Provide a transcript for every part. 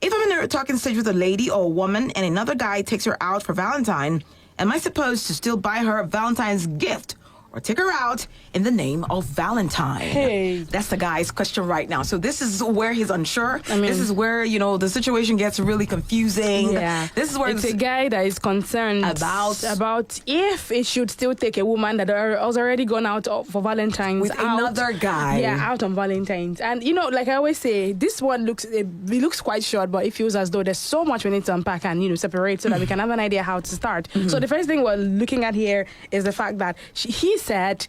If I'm in a talking stage with a lady or a woman and another guy takes her out for Valentine, am I supposed to still buy her a Valentine's gift or take her out in the name of Valentine? Hey. That's the guy's question right now. So this is where he's unsure. This is where, the situation gets really confusing. Yeah. This is where it's a guy that is concerned about if it should still take a woman that has already gone out for Valentine's with another guy. Yeah, out on Valentine's. And like I always say, this one looks quite short, but it feels as though there's so much we need to unpack and separate so that we can have an idea how to start. So the first thing we're looking at here is the fact that he said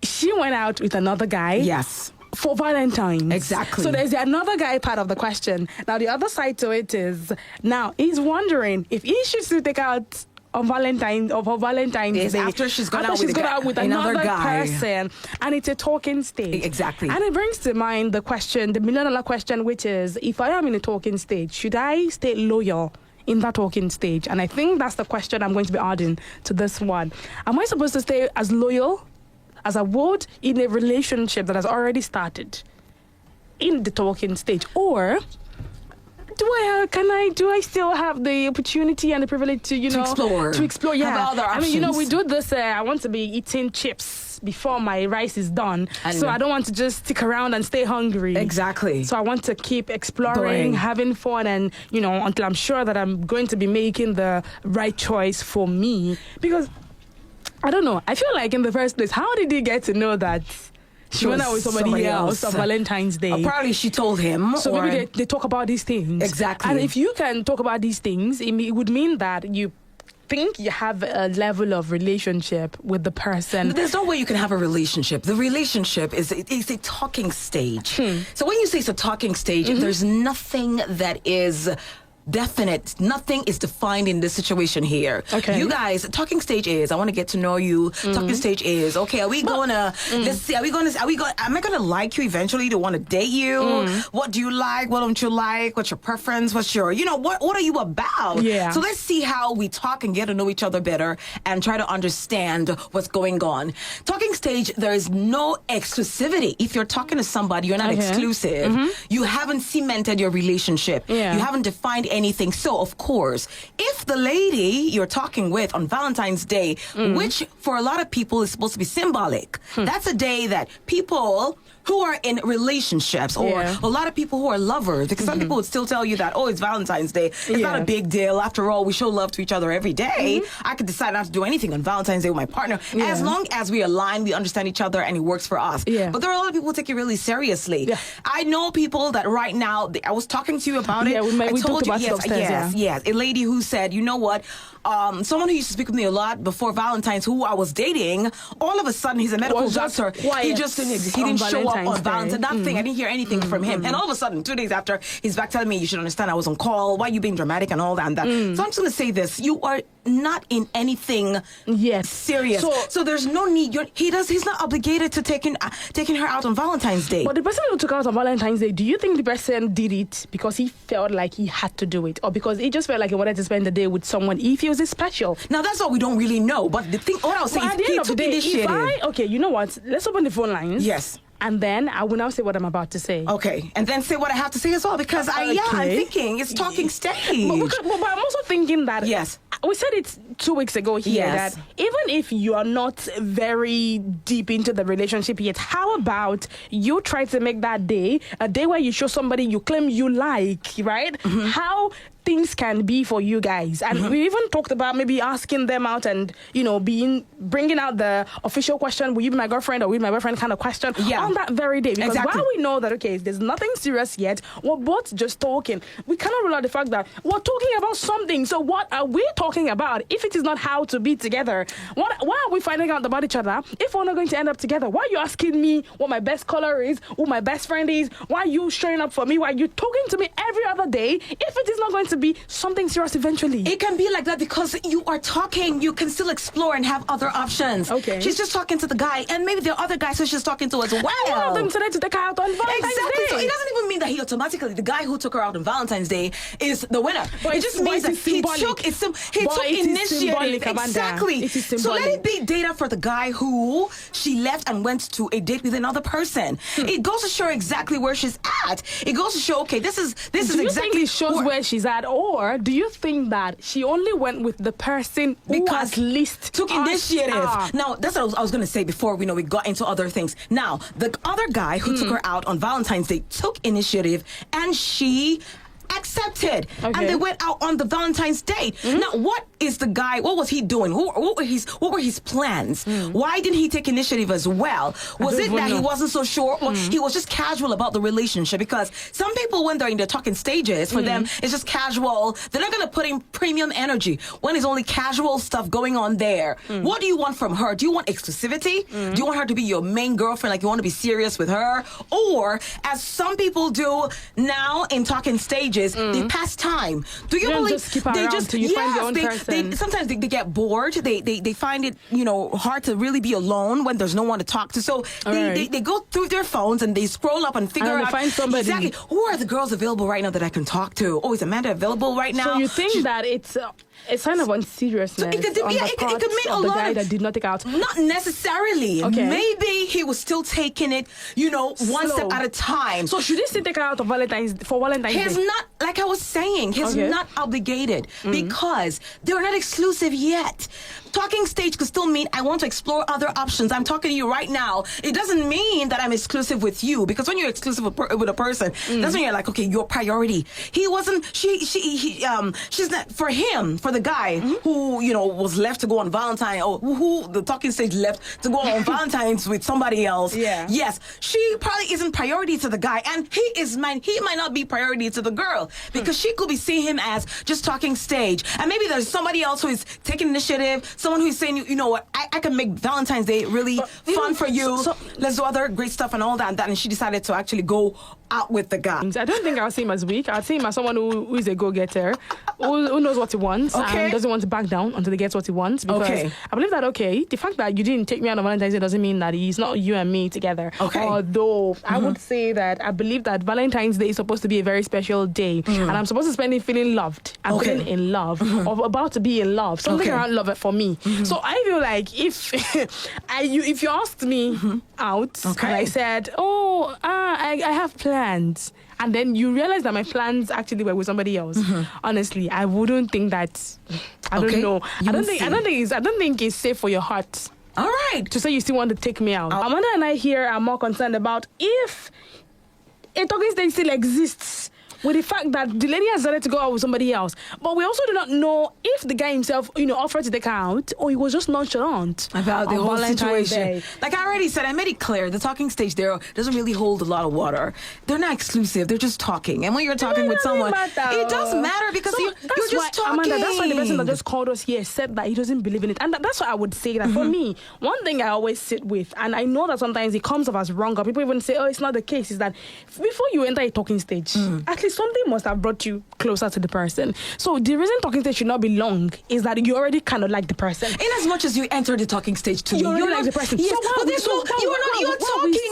she went out with another guy. Yes. For Valentine's. Exactly. So there's another guy part of the question. Now, the other side to it is, now he's wondering if he should still take out on Valentine's Day. After she's gone out with another guy. person. And it's a talking stage. Exactly. And it brings to mind the question, the $1,000,000 question, which is, if I am in a talking stage, should I stay loyal in that talking stage? And I think that's the question I'm going to be adding to this one. Am I supposed to stay as loyal as I would in a relationship that has already started in the talking stage, or do I still have the opportunity and the privilege to explore? Yeah, have other options. I mean, we do this. I want to be eating chips before my rice is done, so I don't want to just stick around and stay hungry. Exactly. So I want to keep exploring, having fun, and until I'm sure that I'm going to be making the right choice for me. Because I don't know. I feel like in the first place, how did he get to know that she went out with somebody else on Valentine's Day? Probably she told him. So maybe they talk about these things. Exactly. And if you can talk about these things, it would mean that you think you have a level of relationship with the person. There's no way you can have a relationship. The relationship is a talking stage. So when you say it's a talking stage, there's nothing that is definite. Nothing is defined in this situation here. Okay. You guys, talking stage is, I want to get to know you. Talking stage is, okay, are we going to, let's see, am I going to like you eventually to want to date you? What do you like? What don't you like? What's your preference? What's your, what are you about? Yeah. So let's see how we talk and get to know each other better and try to understand what's going on. Talking stage, there is no exclusivity. If you're talking to somebody, you're not exclusive. You haven't cemented your relationship. Yeah. You haven't defined anything. So, of course, if the lady you're talking with on Valentine's Day, which for a lot of people is supposed to be symbolic, that's a day that people who are in relationships or a lot of people who are lovers, because some people would still tell you that, it's Valentine's Day. It's not a big deal. After all, we show love to each other every day. I could decide not to do anything on Valentine's Day with my partner. As long as we align, we understand each other, and it works for us. But there are a lot of people who take it really seriously. I know people that right now, I was talking to you about it. We told you, yes. A lady who said, you know what? Someone who used to speak with me a lot before Valentine's, who I was dating, all of a sudden he's a medical doctor. He didn't show up on Valentine's. Nothing. I didn't hear anything from him. And all of a sudden, 2 days after, he's back telling me, you should understand I was on call. Why are you being dramatic and all that and that? So I'm just going to say this. You are not in anything serious. So there's no need. He's not obligated to taking her out on Valentine's Day. But the person who took her out on Valentine's Day, do you think the person did it because he felt like he had to do it, or because he just felt like he wanted to spend the day with someone he feels is special? Now that's what we don't really know. But the thing, what I was saying, at the end of the day, you know what? Let's open the phone lines. Yes. And then I will now say what I'm about to say. Okay. And then say what I have to say as well, because I'm thinking it's talking stage. But I'm also thinking that we said it 2 weeks ago here that even if you are not very deep into the relationship yet, how about you try to make that day a day where you show somebody you claim you like, right? How things can be for you guys. And we even talked about maybe asking them out and, bringing out the official question, will you be my girlfriend or will you be my boyfriend kind of question on that very day. Because while we know that, okay, there's nothing serious yet, we're both just talking. We cannot rule out the fact that we're talking about something. So what are we talking about if it is not how to be together? Why are we finding out about each other if we're not going to end up together? Why are you asking me what my best color is, who my best friend is? Why are you showing up for me? Why are you talking to me every other day if it is not going to be something serious eventually? It can be like that because you are talking. You can still explore and have other options. Okay. She's just talking to the guy, and maybe there are other guys who she's talking to as well. One of them decided to take her out on Valentine's Day. So it doesn't even mean that he automatically, the guy who took her out on Valentine's Day, is the winner. But it just means that he took initiative. Exactly. So let it be data for the guy who she left and went to a date with another person. It goes to show exactly where she's at. It goes to show, okay, this is exactly. think it shows where she's at, or do you think that she only went with the person who at least took initiative? Now, that's what I was going to say before we got into other things. Now, the other guy who took her out on Valentine's Day took initiative, and she accepted, and they went out on the Valentine's date. Now, what was he doing? What were his plans? Why didn't he take initiative as well? Was it that he wasn't so sure, or he was just casual about the relationship? Because some people, when they're in their talking stages, for them it's just casual. They're not going to put in premium energy when it's only casual stuff going on there. What do you want from her? Do you want exclusivity? Do you want her to be your main girlfriend, like you want to be serious with her? Or, as some people do now in talking stages, they pass time. Do you believe just keep they just find your own person? Sometimes they get bored. They find it hard to really be alone when there's no one to talk to. So they go through their phones and they scroll up and figure out find somebody. Exactly who are the girls available right now that I can talk to. Oh, is Amanda available right now? So you think that it's a sign of unseriousness on the part of the guy that did not take out? Not necessarily. Okay. Maybe he was still taking it, one step at a time. So should he still take her out of Valentine's Day? He's not, like I was saying, he's not obligated because they're not exclusive yet. Talking stage could still mean I want to explore other options. I'm talking to you right now. It doesn't mean that I'm exclusive with you, because when you're exclusive with a person, that's when you're like, okay, your priority. He wasn't. She's not for him. For the guy who was left to go on Valentine, or who the talking stage left to go on Valentine's with somebody else. Yeah. Yes, she probably isn't priority to the guy, and he might not be priority to the girl, because she could be seeing him as just talking stage, and maybe there's somebody else who is taking initiative. Someone who's saying, you know what, I can make Valentine's Day really fun for you. Let's do other great stuff and all that and that. And she decided to actually go out with the guy. I don't think I'll see him as weak. I'll see him as someone who is a go-getter, who knows what he wants and doesn't want to back down until he gets what he wants. Because I believe that, the fact that you didn't take me out on Valentine's Day doesn't mean that he's not you and me together. Although I would say that I believe that Valentine's Day is supposed to be a very special day. And I'm supposed to spend it feeling loved. I'm feeling in love, or about to be in love. Something around love it for me. So I feel like if you asked me out and I said, I have plans, and then you realize that my plans actually were with somebody else, honestly, I wouldn't think that. I don't know. I don't think it's safe for your heart. All right, to say you still want to take me out. Amanda and I here are more concerned about if a talking stage still exists, with the fact that the lady has decided to go out with somebody else. But we also do not know if the guy himself, offered to take her out, or he was just nonchalant about the whole situation. Like I already said, I made it clear, the talking stage there doesn't really hold a lot of water. They're not exclusive. They're just talking. And when you're talking with someone, it does matter, because you're just talking. Amanda, that's why the person that just called us here said that he doesn't believe in it. And that's why I would say that for me, one thing I always sit with, and I know that sometimes it comes off as wrong, or people even say, it's not the case, is that before you enter a talking stage, at least something must have brought you closer to the person. So the reason talking stage should not be long is that you already kind of like the person. In as much as you enter the talking stage to you already like the person. Yes, you're talking,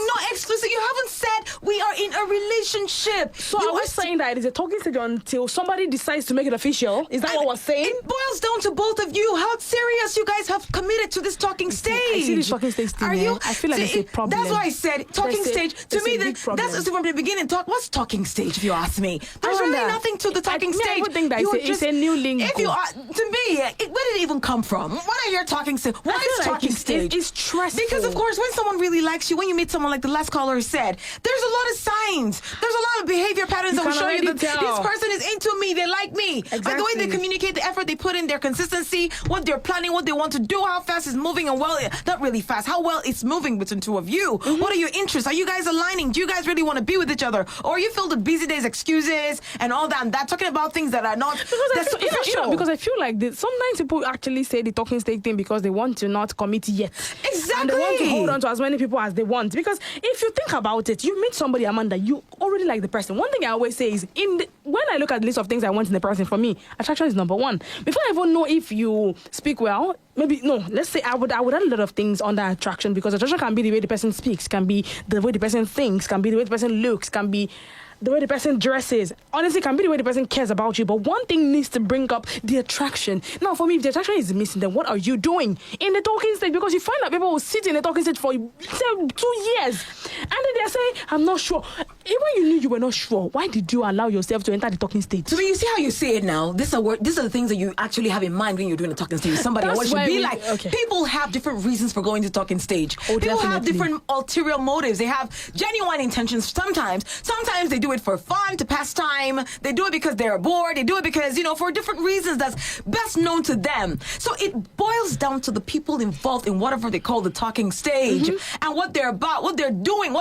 not exclusive. You haven't said we are in a relationship. So I was saying that it is a talking stage until somebody decides to make it official. Is that what we're saying? It boils down to both of you. How serious you guys have committed to this talking stage. I see this talking stage thing. Are you? I feel like it's a problem. That's why I said talking stage. To me, that's from the beginning. What's talking stage, if you ask me? There's really nothing to the talking stage. I would think that it's a new lingo. If you are, to me, where did it even come from? What are your talking stage? What is talking stage? It's stressful. Because of course, when someone really likes you, when you meet someone like the last caller said, there's a lot of signs. There's a lot of behavior patterns that will show you that this person is into me. They like me. Exactly. By the way they communicate, the effort they put in, their consistency, what they're planning, what they want to do, how fast it's moving, and not really fast, how well it's moving between two of you. What are your interests? Are you guys aligning? Do you guys really want to be with each other? Or you feel the busy days excuses and all that and that, talking about things that are not because I feel like sometimes people actually say the talking stage thing because they want to not commit yet. Exactly. And they want to hold on to as many people as they want. Because if you think about it, you meet somebody, Amanda, you already like the person. One thing I always say is, when I look at the list of things I want in the person, for me, attraction is number one. Before I even know if you speak well, let's say I would add a lot of things on that attraction, because attraction can be the way the person speaks, can be the way the person thinks, can be the way the person looks, can be the way the person dresses. Honestly, it can be the way the person cares about you. But one thing needs to bring up the attraction. Now, for me, if the attraction is missing, then what are you doing in the talking stage? Because you find that people will sit in the talking stage for, say, 2 years. And then they say, I'm not sure. Even you knew you were not sure, why did you allow yourself to enter the talking stage? So when you see how you say it now, these are the things that you actually have in mind when you're doing a talking stage. Somebody, what it should be like. Okay. People have different reasons for going to talking stage. Oh, people definitely. have different ulterior motives. They have genuine intentions sometimes. Sometimes they do it for fun, to pass time. They do it because they're bored. They do it because, for different reasons that's best known to them. So it boils down to the people involved in whatever they call the talking stage and what they're about, what they're doing